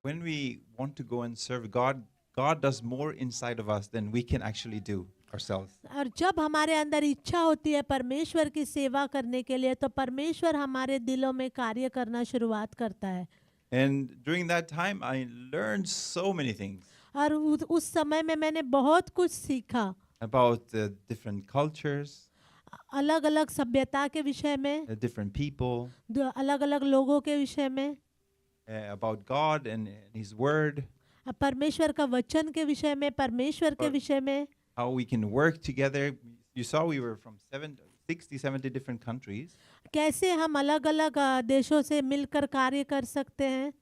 when we want to go and serve God, God does more inside of us than we can actually do ourselves. और जब हमारे अंदर इच्छा होती है परमेश्वर की सेवा करने के लिए, तो परमेश्वर हमारे दिलों में कार्य करना शुरुआत करता है। And during that time, I learned so many things और उस समय में मैंने बहुत कुछ सीखा, about different cultures, अलग अलग सभ्यता के विषय में, different people, अलग अलग लोगों के विषय में, about God and His Word, परमेश्वर का वचन के विषय में, परमेश्वर के और विषय में, how we can work together. You saw we were from 60, 70 different countries, कैसे हम अलग अलग देशों से मिलकर कार्य कर सकते हैं,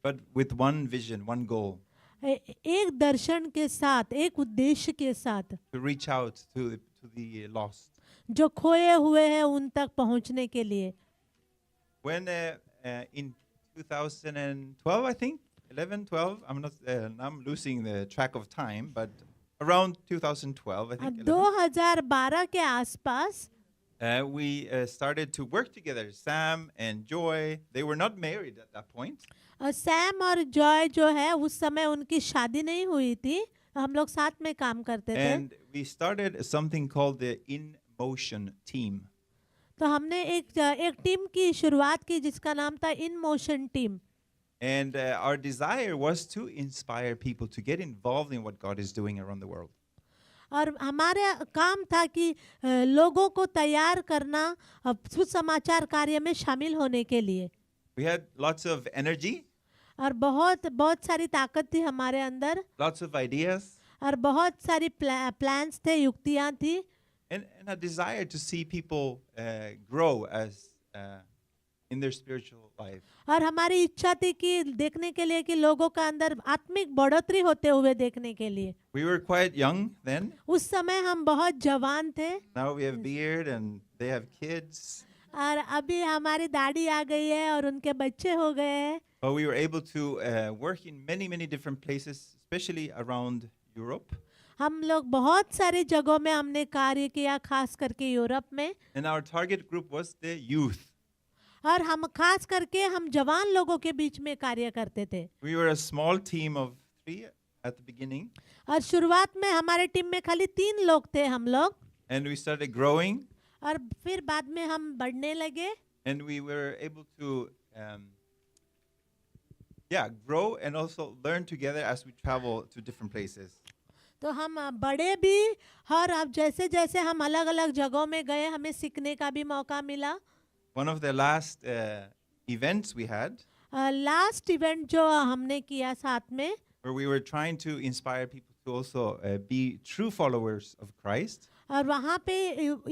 but with one vision, one goal, एक दर्शन के साथ, एक उद्देश्य के साथ, to reach out to the lost. जो खोए हुए हैं उन तक पहुंचने के लिए। When in 2012, I think, 11, 12, I'm losing the track of time, but around 2012, I think, 11, 2012 के आसपास we started to work together. Sam and Joy, they were not married at that point. Sam और जॉय जो है उस समय उनकी शादी नहीं हुई थी, हम लोग साथ में काम करते थे। And we started something called the In Motion team. तो हमने एक टीम की शुरुआत की जिसका नाम था in motion team. And our desire was to inspire people to get involved in what God is doing around the world. और हमारा काम था कि लोगों को तैयार करना सुसमाचार कार्य में शामिल होने के लिए। We had lots of energy, और बहुत सारी ताकत थी हमारे अंदर, lots of ideas, और बहुत सारी प्लान्स थे, युक्तियाँ थी, and a desire to see people grow as in their spiritual life. और हमारी इच्छा थी कि देखने के लिए कि लोगों का अंदर आत्मिक बढ़ोतरी होते हुए देखने के लिए। We were quite young then. उस समय हम बहुत जवान थे, Now we have beard and they have kids. और अभी हमारी दाढ़ी आ गई है और उनके बच्चे हो गए हैं। But we were able to work in many different places, especially around Europe. हम लोग बहुत सारी जगहों में हमने कार्य किया, खास करके यूरोप में, And our target group was the youth. और हम खास करके हम जवान लोगों के बीच में कार्य करते थे। We were a small team of 3 at the beginning. और शुरुआत में हमारे टीम में खाली 3 लोग थे हम लोग, And we started growing. और फिर बाद में हम बढ़ने लगे, And we were able to grow and also learn together as we travel to different places. तो हम बड़े भी, और अब जैसे जैसे हम अलग अलग जगहों में गए हमें सीखने का भी मौका मिला। One of the last events we had, last event जो हमने किया साथ में, where we were trying to inspire people to also be true followers of Christ. और वहाँ पे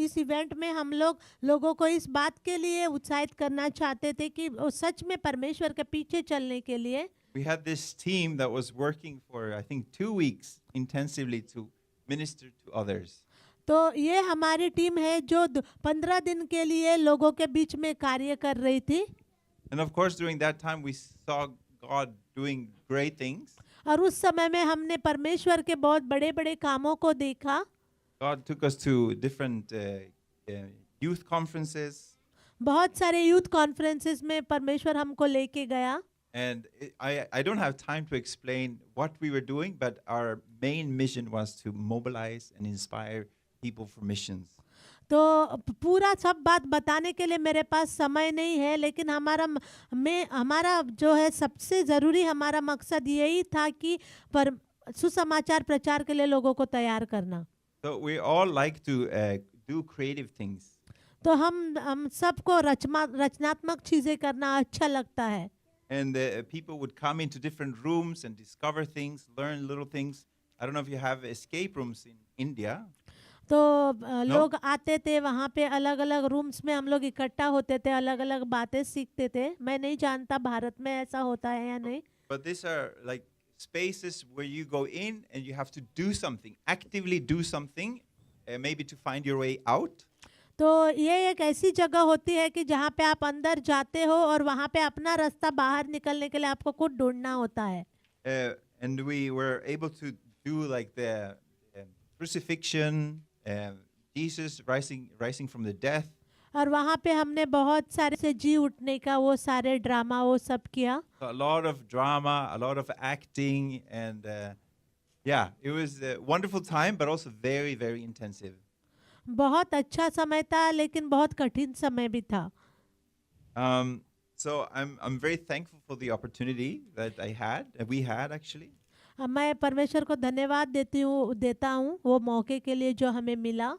इस इवेंट में हम लोग लोगों को इस बात के लिए उत्साहित करना चाहते थे कि वो सच में परमेश्वर के पीछे चलने के लिए। We had this team that was working for, I think, 2 weeks intensively to minister to others. तो ये हमारी टीम है जो 15 दिन के लिए लोगों के बीच में कार्य कर रही थी। And of course, during that time, we saw God doing great things. और उस समय में हमने परमेश्वर के बहुत बड़े बड़े कामों को देखा। God took us to different youth conferences. बहुत सारे यूथ कॉन्फ्रेंसेस में परमेश्वर हमको लेके गया। And I don't have time to explain what we were doing, but our main mission was to mobilize and inspire people for missions. तो पूरा सब बात बताने के लिए मेरे पास समय नहीं है, लेकिन हमारा जो है सबसे ज़रूरी हमारा मकसद यही था कि सुसमाचार प्रचार के लिए लोगों को तैयार करना। So we all like to do creative things. तो हम सबको रचनात्मक चीज़ें करना अच्छा लगता है। And people would come into different rooms and discover things, learn little things. I don't know if you have escape rooms in India. तो लोग आते थे वहाँ पे, अलग अलग रूम्स में हम लोग इकट्ठा होते थे, अलग अलग बातें सीखते थे। मैं नहीं जानता भारत में ऐसा होता है या नहीं। But these are like spaces where you go in and you have to do something, actively do something, maybe to find your way out. तो ये एक ऐसी जगह होती है कि जहाँ पे आप अंदर जाते हो और वहाँ पे अपना रास्ता बाहर निकलने के लिए आपको खुद ढूंढना होता है। And we were able to do like the crucifixion, Jesus rising from the death. और वहाँ पे हमने बहुत सारे से जी उठने का वो सारे ड्रामा वो सब किया। So a lot of drama, a lot of acting, and yeah, it was a wonderful time, but also very, very intensive. बहुत अच्छा समय था लेकिन बहुत कठिन समय भी था। So I'm very thankful for the opportunity that we had actually. मैं परमेश्वर को धन्यवाद देता हूँ वो मौके के लिए जो हमें मिला।